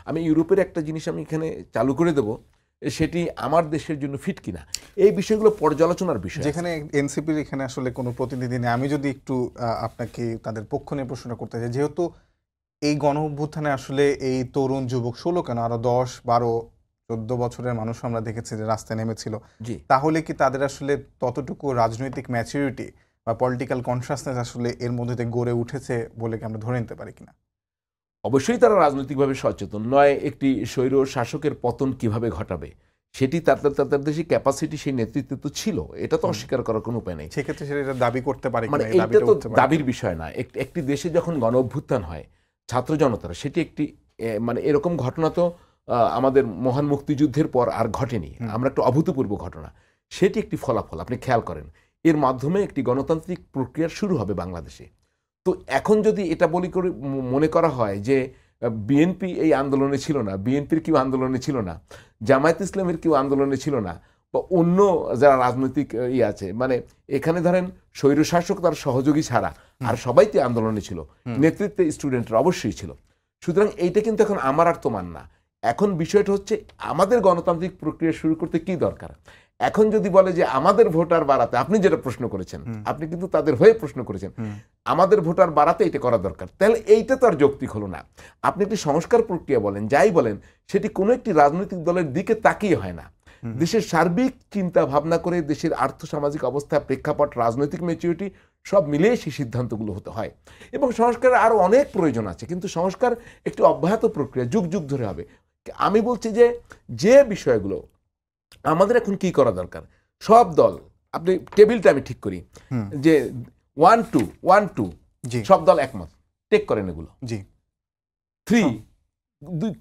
আমি ইউরোপের একটা জিনিস আমি এখানে চালু করে দেবো, সেটি আমার দেশের জন্য ফিট কিনা, এই বিষয়গুলো পর্যালোচনার বিষয়। যেখানে এনসিপির এখানে আসলে কোনো প্রতিনিধি নেই, আমি যদি একটু আপনাকে তাদের পক্ষ নিয়ে প্রশ্ন করতে চাই, যেহেতু এই গণ অভ্যুত্থানে আসলে এই তরুণ যুবক 16 কেন, আরো 10, 12, 14 বছরের মানুষ আমরা দেখেছি যে রাস্তায় নেমেছিল, তাহলে কি তাদের আসলে ততটুকু রাজনৈতিক ম্যাচুরিটি বা পলিটিক্যাল কনসাসনেস আসলে এর মধ্যে গড়ে উঠেছে বলে কি আমরা ধরে নিতে পারি কিনা? অবশ্যই তারা রাজনৈতিকভাবে সচেতন নয়। একটি স্বৈর শাসকের পতন কিভাবে ঘটাবে সেটি তাদের দেশে ক্যাপাসিটি, সেই নেতৃত্ব তো ছিল, এটা তো অস্বীকার করার কোনো উপায় নেই। সেক্ষেত্রে সেটা দাবি করতে পারে, মানে এটা তো দাবির বিষয় না। একটি দেশে যখন গণ অভ্যুত্থান হয়, ছাত্র জনতারা, সেটি একটি মানে এরকম ঘটনা তো আমাদের মহান মুক্তিযুদ্ধের পর আর ঘটেনি। আমরা একটা অভূতপূর্ব ঘটনা, সেটি একটি ফলাফল। আপনি খেয়াল করেন, এর মাধ্যমে একটি গণতান্ত্রিক প্রক্রিয়া শুরু হবে বাংলাদেশে। তো এখন যদি এটা মনে করা হয় যে বিএনপি এই আন্দোলনে ছিল না, বিএনপির কেউ আন্দোলনে ছিল না, জামায়াত ইসলামের কেউ আন্দোলনে ছিল না, বা অন্য যারা রাজনৈতিক আছে, মানে এখানে ধরেন স্বৈরশাসক তার সহযোগী ছাড়া আর সবাই তো আন্দোলনে ছিল, নেতৃত্বে স্টুডেন্টরা অবশ্যই ছিল। সুতরাং এইটা কিন্তু এখন আমার আর তোমার না। এখন বিষয়টা হচ্ছে আমাদের গণতান্ত্রিক প্রক্রিয়া শুরু করতে কি দরকার। এখন যদি বলে যে আমাদের ভোটার বাড়াতে, আপনি যেটা প্রশ্ন করেছেন, আপনি কিন্তু তাদের হয়ে প্রশ্ন করেছেন, আমাদের ভোটার বাড়াতে এটা করা দরকার, তাহলে এইটা তো আর যৌক্তিক হলো না। আপনি একটি সংস্কার প্রক্রিয়া বলেন, যাই বলেন, সেটি কোনো একটি রাজনৈতিক দলের দিকে তাকিয়ে হয় না। দেশের সার্বিক চিন্তা ভাবনা করে, দেশের আর্থসামাজিক অবস্থা, প্রেক্ষাপট, রাজনৈতিক ম্যাচুরিটি সব মিলিয়ে সেই সিদ্ধান্তগুলো হতে হয়। এবং সংস্কারের আরও অনেক প্রয়োজন আছে, কিন্তু সংস্কার একটি অব্যাহত প্রক্রিয়া, যুগ যুগ ধরে হবে। আমি বলছি যে বিষয়গুলো আমাদের এখন কি করা দরকার, সব দল, আপনি টেবিলটা আমি ঠিক করি যে 1-2 সব দল একমত, টেক করেন এগুলো। 3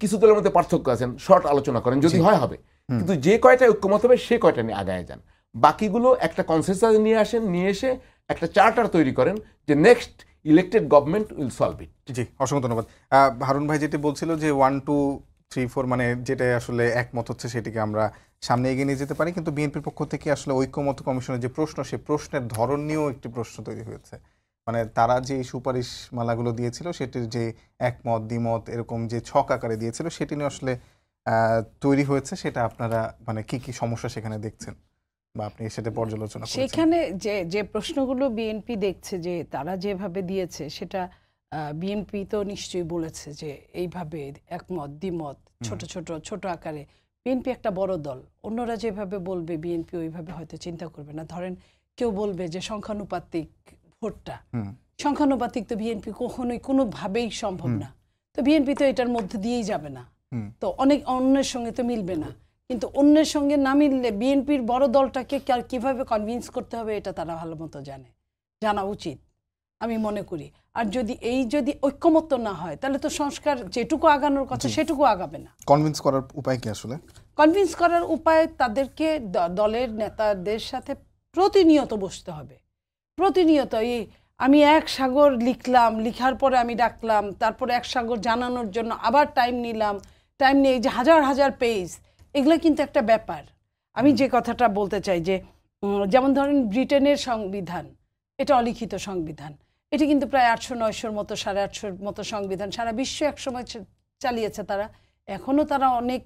কিছু দলের মধ্যে পার্থক্য আছেন, শর্ট আলোচনা করেন, যদি হয় হবে। কিন্তু যে কয়টা ঐক্যমত হবে সে কয়টা নিয়ে আগায় যান, বাকিগুলো একটা কনসেনসাস নিয়ে আসেন, নিয়ে এসে একটা চার্টার তৈরি করেন যে next elected government will solve it. জি, অসংখ্য ধন্যবাদ। হারুন ভাই যেটি বলছিল যে 1-2 3-4 মানে যেটা আসলে একমত হচ্ছে সেটিকে আমরা সামনে এগিয়ে নিয়ে যেতে পারি, কিন্তু বিএনপির পক্ষ থেকে আসলে ঐকমত্য কমিশনের যে প্রশ্ন, সেই প্রশ্নের ধরন নিয়েও একটি প্রশ্ন তৈরি হয়েছে। মানে তারা যে সুপারিশ মালাগুলো দিয়েছিল সেটির যে একমত দ্বিমত এরকম যে ছক আকারে দিয়েছিল সেটি নিয়ে আসলে তৈরি হয়েছে, সেটা আপনারা মানে কি কি সমস্যা সেখানে দেখছেন বা আপনি সেটা পর্যালোচনা করেছেন? সেখানে যে যে প্রশ্নগুলো বিএনপি দেখছে যে তারা যেভাবে দিয়েছে সেটা বিএনপি তো নিশ্চয়ই বলেছে যে এইভাবে একমত দ্বিমত ছোট ছোট ছোট আকারে। বিএনপি একটা বড় দল, অন্যরা যেভাবে বলবে বিএনপি ওইভাবে হয়তো চিন্তা করবে না। ধরেন কেউ বলবে যে সংখ্যানুপাতিক ভোটটা, সংখ্যানুপাতিক তো বিএনপি কখনোই কোনোভাবেই সম্ভব না, তো বিএনপি তো এটার মধ্যে দিয়েই যাবে না, তো অনেক অন্যের সঙ্গে তো মিলবে না। কিন্তু অন্যের সঙ্গে না মিললে বিএনপির বড় দলটাকে কিভাবে কনভিন্স করতে হবে এটা তারা ভালো মতো জানা উচিত আমি মনে করি। আর যদি ঐক্যমত্য না হয় তাহলে তো সংস্কার যেটুকু আগানোর কথা সেটুকু আগাবে না। কনভিন্স করার উপায় কি আসলে? কনভিন্স করার উপায় তাদেরকে দলের নেতাদের সাথে প্রতিনিয়ত বসতে হবে। প্রতিনিয়ত আমি এক সাগর লিখলাম, লিখার পরে আমি ডাকলাম, তারপরে এক সাগর জানানোর জন্য আবার টাইম নিলাম, টাইম নিয়ে এই যে হাজার হাজার পেজ, এগুলো কিন্তু একটা ব্যাপার। আমি যে কথাটা বলতে চাই যে যেমন ধরেন ব্রিটেনের সংবিধান, এটা অলিখিত সংবিধান, এটি কিন্তু প্রায় 800-900 মতো 850 মতো সংবিধান সারা বিশ্ব একসময় চালিয়েছে তারা। এখনও তারা অনেক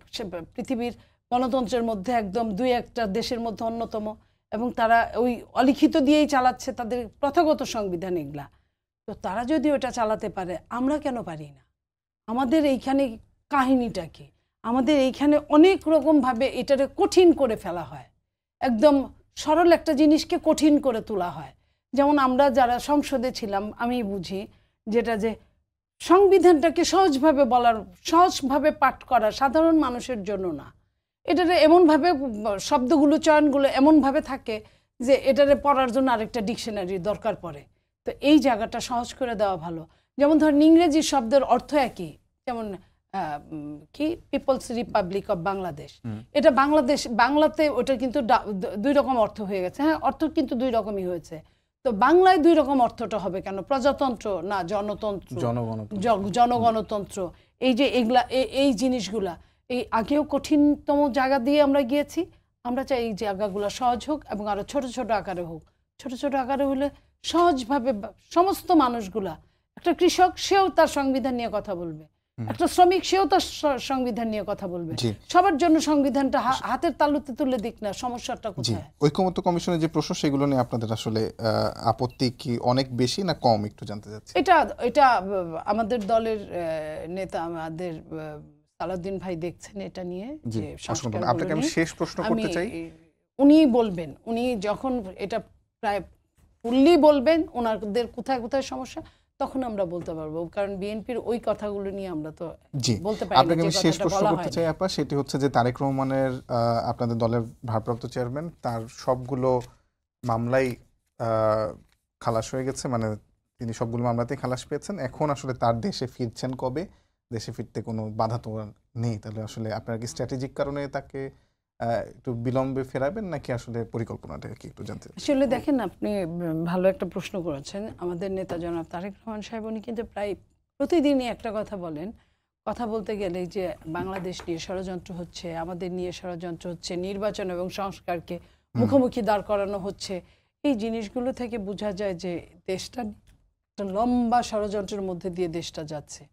পৃথিবীর গণতন্ত্রের মধ্যে একদম 2-1টা দেশের মধ্যে অন্যতম, এবং তারা ওই অলিখিত দিয়েই চালাচ্ছে তাদের প্রথাগত সংবিধান এগুলা। তো তারা যদি ওটা চালাতে পারে আমরা কেন পারি না? আমাদের এইখানে কাহিনীটা কি? আমাদের এইখানে অনেক রকমভাবে এটারে কঠিন করে ফেলা হয়, একদম সরল একটা জিনিসকে কঠিন করে তোলা হয়। যেমন আমরা যারা সংসদে ছিলাম আমি বুঝি যেটা যে সংবিধানটাকে সহজভাবে বলার, সহজভাবে পাঠ করা সাধারণ মানুষের জন্য না, এটারে এমনভাবে শব্দগুলো চয়নগুলো এমনভাবে থাকে যে এটারে পড়ার জন্য আরেকটা ডিকশনারির দরকার পড়ে। তো এই জায়গাটা সহজ করে দেওয়া ভালো। যেমন ধর ইংরেজি শব্দের অর্থ একই, যেমন কি পিপলস রিপাবলিক অফ বাংলাদেশ, এটা বাংলাতে ওটা কিন্তু 2 রকম অর্থ হয়ে গেছে। হ্যাঁ, অর্থ কিন্তু 2 রকমই হয়েছে। তো বাংলায় 2 রকম অর্থটা হবে কেন? প্রজাতন্ত্র না জনতন্ত্র, জনগণতন্ত্র। এই যে এগুলা এই জিনিসগুলা এই আগেও কঠিনতম জায়গা দিয়ে আমরা গিয়েছি। আমরা চাই এই জায়গাগুলো সহজ হোক এবং আরো ছোট ছোট আকারে হোক। ছোট ছোট আকারে হলে সহজভাবে সমস্ত মানুষগুলা, একটা কৃষক সেও তার সংবিধান নিয়ে কথা বলবে, একটা শ্রমিক সেও তার সংবিধান নিয়ে কথা বলবে। সবার জন্য সংবিধানটা হাতের তালুতে তুলে দিক না, সমস্যাটা কোথায়? ঐকমত্য কমিশনের যে প্রশ্ন সেগুলো নিয়ে আপনাদের আসলে আপত্তি কি অনেক বেশি না কম, একটু জানতে চাচ্ছি। এটা আমাদের দলের নেতা আমাদের সালাউদ্দিন ভাই দেখছেন এটা নিয়ে যে সংস্কার। আপনাকে আমি শেষ প্রশ্ন করতে চাই। উনি বলবেন, উনি যখন এটা প্রায় ফুললি বলবেন ওনাদের কোথায় কোথায় সমস্যা, তখন আমরা বলতে পারবো, কারণ বিএনপির ওই কথাগুলো নিয়ে আমরা তো বলতে পারি না। আপনাকে আমি শেষ প্রশ্ন করতে চাই আপা, সেটি হচ্ছে যে তারেক রহমানের আপনাদের দলের ভারপ্রাপ্ত চেয়ারম্যান, তার সবগুলো মামলাই খালাস হয়ে গেছে, মানে তিনি সবগুলো মামলাতেই খালাস পেয়েছেন। এখন আসলে তার দেশে ফিরছেন কবে? দেশে ফিরতে কোনো বাধা তো নেই, তাহলে আসলে আপনারা কি স্ট্র্যাটেজিক কারণে তাকে একটু বিলম্বে ফেরাবেন নাকি আসলে পরিকল্পনাটা কি একটু জানতে চাই। আসলে দেখেন, আপনি ভালো একটা প্রশ্ন করেছেন। আমাদের নেতা জনাব তারেক রহমান সাহেব উনি কিন্তু প্রায় প্রতিদিনই একটা কথা বলেন, কথা বলতে গেলে যে বাংলাদেশ নিয়ে ষড়যন্ত্র হচ্ছে, আমাদের নিয়ে ষড়যন্ত্র হচ্ছে, নির্বাচন এবং সংস্কারকে মুখোমুখি দাঁড় করানো হচ্ছে। এই জিনিসগুলো থেকে বোঝা যায় যে দেশটা একটা লম্বা ষড়যন্ত্রের মধ্যে দিয়ে দেশটা যাচ্ছে।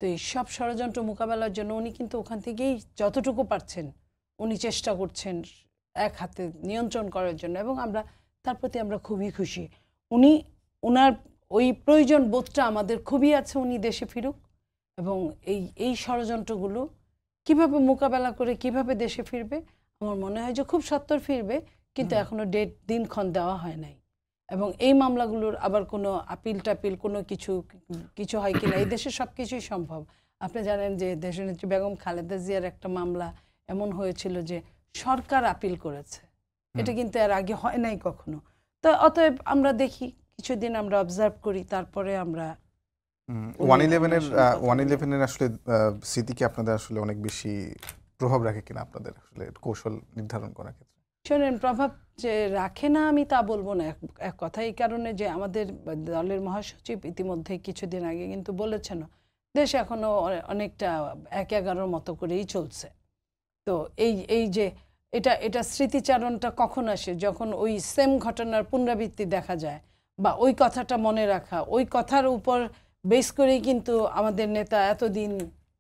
তো এই সব ষড়যন্ত্র মোকাবেলার জন্য উনি কিন্তু ওখান থেকেই যতটুকু পারছেন উনি চেষ্টা করছেন এক হাতে নিয়ন্ত্রণ করার জন্য, এবং তার প্রতি আমরা খুবই খুশি। ওনার ওই প্রয়োজন বোধটা আমাদের খুবই আছে, উনি দেশে ফিরুক এবং এই ষড়যন্ত্রগুলো কিভাবে মোকাবেলা করে কিভাবে দেশে ফিরবে, আমার মনে হয় যে খুব সত্বর ফিরবে, কিন্তু এখনো দিনক্ষণ দেওয়া হয় নাই। এবং এই মামলাগুলোর আবার কোনো আপিল টাপিল কোনো কিছু হয় কিনা, এই দেশে সব কিছুই সম্ভব। আপনি জানেন যে দেশনেত্রী বেগম খালেদা জিয়ার একটা মামলা এমন হয়েছিল যে সরকার আপিল করেছে, এটা কিন্তু এর আগে হয় নাই কখনো। তো অতএব আমরা দেখি, কিছুদিন আমরা অবজার্ভ করি, তারপরে আমরা 111-এর আসলে স্মৃতি কি আপনাদের আসলে অনেক বেশি প্রভাব রাখে কিনা আপনাদের আসলে কৌশল নির্ধারণ করার ক্ষেত্রে? শোনেন, প্রভাব যে রাখে না আমি তা বলবো না। এক কথা এই কারণে যে আমাদের দলের মহাসচিব ইতিমধ্যে কিছুদিন আগে কিন্তু বলেছেন দেশ এখনো অনেকটা ১-১১ মতো করেই চলছে। তো এই যে এটা স্মৃতিচারণটা কখন আসে, যখন ওই সেম ঘটনার পুনরাবৃত্তি দেখা যায়, বা ওই কথাটা মনে রাখা, ওই কথার উপর বেস করেই কিন্তু আমাদের নেতা এতদিন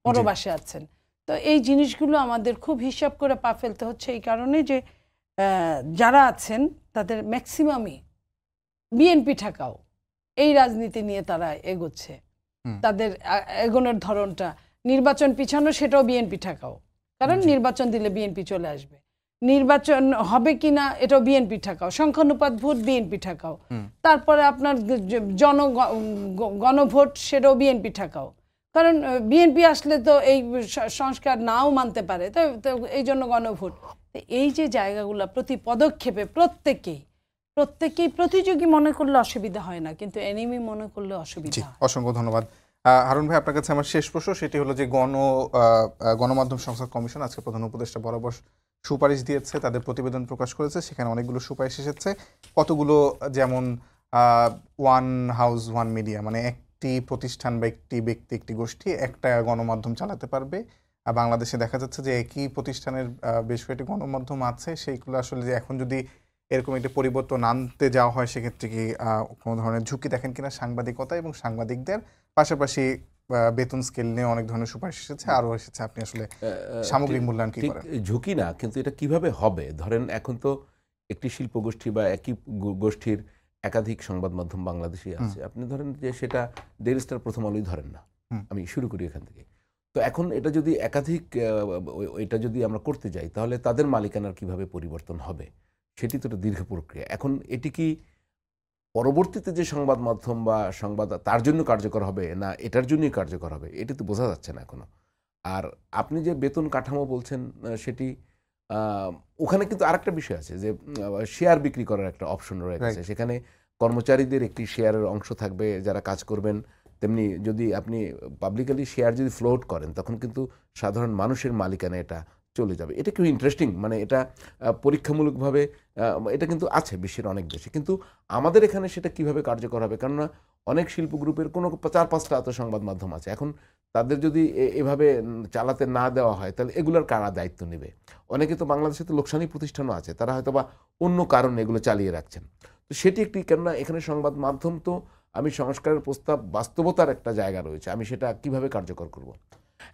পরবাসে আছেন। তো এই জিনিসগুলো আমাদের খুব হিসাব করে পা ফেলতে হচ্ছে, এই কারণে যে যারা আছেন তাদের ম্যাক্সিমামই বিএনপি ঠেকাও এই রাজনীতি নিয়ে তারা এগোচ্ছে। তাদের এগোনোর ধরনটা, নির্বাচন পিছানো সেটাও বিএনপি ঠেকাও, কারণ নির্বাচন দিলে বিএনপি চলে আসবে, নির্বাচন হবে কিনা এটাও বিএনপি ঠেকাও, সংখ্যানুপাত ভোট বিএনপি ঠেকাও, তারপরে আপনার গণভোট সেটাও বিএনপি ঠেকাও, কারণ বিএনপি আসলে তো এই সংস্কার নাও মানতে পারে, তো এই জন্য গণভোট। এই যে জায়গাগুলো প্রতি পদক্ষেপে প্রত্যেকেই প্রতিযোগী মনে করলে অসুবিধা হয় না, কিন্তু এনিমি মনে করলে অসুবিধা হয়। অসংখ্য ধন্যবাদ। হারুন ভাই, আপনার কাছে আমার শেষ প্রশ্ন, সেটি হলো যে গণমাধ্যম সংস্কার কমিশন আজকে প্রধান উপদেষ্টা বরাবর সুপারিশ দিয়েছে, তাদের প্রতিবেদন প্রকাশ করেছে, সেখানে অনেকগুলো সুপারিশ এসেছে। কতগুলো, যেমন ওয়ান হাউস ওয়ান মিডিয়া, মানে একটি প্রতিষ্ঠান বা একটি ব্যক্তি একটি গোষ্ঠী একটা গণমাধ্যম চালাতে পারবে। আর বাংলাদেশে দেখা যাচ্ছে যে একই প্রতিষ্ঠানের বেশ কয়েকটি গণমাধ্যম আছে, সেইগুলো আসলে যে এখন যদি এরকম একটি পরিবর্তন আনতে যাওয়া হয়, সেক্ষেত্রে কি কোনো ধরনের ঝুঁকি দেখেন কিনা সাংবাদিকতা এবং সাংবাদিকদের? পাশাপাশি বেতন স্কেল নিয়ে অনেক ধরনের সুপারিশ এসেছে, আরও এসেছে, আপনি আসলে সামগ্রিক মূল্যায়ন কি করেন? ঝুঁকি না, কিন্তু এটা কিভাবে হবে? ধরেন এখন তো একটি শিল্প গোষ্ঠী বা একই গোষ্ঠীর একাধিক সংবাদ মাধ্যম বাংলাদেশে আছে। আপনি ধরেন যে সেটা ডেইলি স্টার, প্রথম আলোই ধরেন না, আমি শুরু করি এখান থেকে। তো এখন এটা যদি একাধিক এটা যদি আমরা করতে যাই, তাহলে তাদের মালিকানার কিভাবে পরিবর্তন হবে, সেটি তো একটা দীর্ঘ প্রক্রিয়া। এখন এটি কি পরবর্তীতে যে সংবাদ মাধ্যম বা সংবাদ তার জন্য কার্যকর হবে, না এটার জন্যই কার্যকর হবে, এটি তো বোঝা যাচ্ছে না এখনো। আর আপনি যে বেতন কাঠামো বলছেন, সেটি ওখানে কিন্তু আরেকটা বিষয় আছে যে শেয়ার বিক্রি করার একটা অপশন রয়েছে। সেখানে কর্মচারীদের একটি শেয়ারের অংশ থাকবে যারা কাজ করবেন। তেমনি যদি আপনি পাবলিকালি শেয়ার যদি ফ্লোট করেন, তখন কিন্তু সাধারণ মানুষের মালিকানা এটা চলে যাবে। এটা খুব ইন্টারেস্টিং, মানে এটা পরীক্ষামূলকভাবে এটা কিন্তু আছে বিশ্বের অনেক দেশে, কিন্তু আমাদের এখানে সেটা কিভাবে কার্যকর হবে? কেননা অনেক শিল্প গ্রুপের কোনো 4-5টা এত সংবাদ মাধ্যম আছে। এখন তাদের যদি এভাবে চালাতে না দেওয়া হয়, তাহলে এগুলোর কারা দায়িত্ব নেবে? অনেকে তো বাংলাদেশে তো লোকসানি প্রতিষ্ঠানও আছে, তারা হয়তো বা অন্য কারণে এগুলো চালিয়ে রাখছেন। তো সেটি একটি, কেননা এখানে সংবাদ মাধ্যম তো, আমি সংস্কারের প্রস্তাব বাস্তবতার একটা জায়গা রয়েছে, আমি সেটা কিভাবে কার্যকর করব।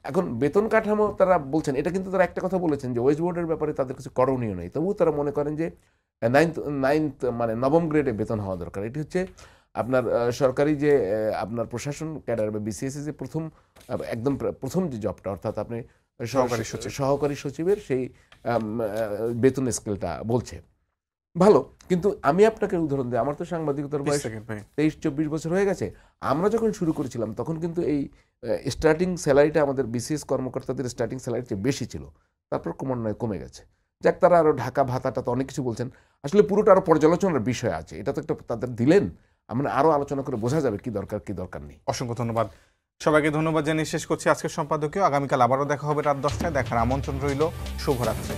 এখন বেতন কাঠামো তারা বলছেন, এটা কিন্তু তারা একটা কথা বলেছেন যে ওয়েজ বোর্ডের ব্যাপারে তাদের কিছু করণীয় নেই, তবুও তারা মনে করেন যে নাইনথ মানে নবম গ্রেডে বেতন হওয়া দরকার। এটি হচ্ছে আপনার সরকারি যে আপনার প্রশাসন ক্যাডার বা বিসিএসসি যে একদম প্রথম যে জবটা, অর্থাৎ আপনি সহকারী সচিবের সেই বেতন স্কেলটা বলছে ভালো। কিন্তু আমি আপনাকে উদাহরণ দিই, আমার তো সাংবাদিকতার বয়স 23-24 বছর হয়ে গেছে। আমরা যখন শুরু করেছিলাম তখন কিন্তু এই স্টার্টিং স্যালারিটা আমাদের বিসিএস কর্মকর্তাদের স্টার্টিং স্যালারির চেয়ে বেশি ছিল, তারপর ক্রমান্বয়ে কমে গেছে। যাক, তারা আরও ঢাকা ভাতাটা তো অনেক কিছু বলছেন, আসলে পুরোটা আরও পর্যালোচনার বিষয় আছে। এটা তো একটা তাদের দিলেন, আমরা আরও আলোচনা করে বোঝা যাবে কি দরকার কি দরকার নেই। অসংখ্য ধন্যবাদ সবাইকে। ধন্যবাদ জানিয়ে শেষ করছি আজকের সম্পাদকীয়। আগামীকাল আবারও দেখা হবে রাত 10টায়। দেখার আমন্ত্রণ রইল। শুভরাত্রি।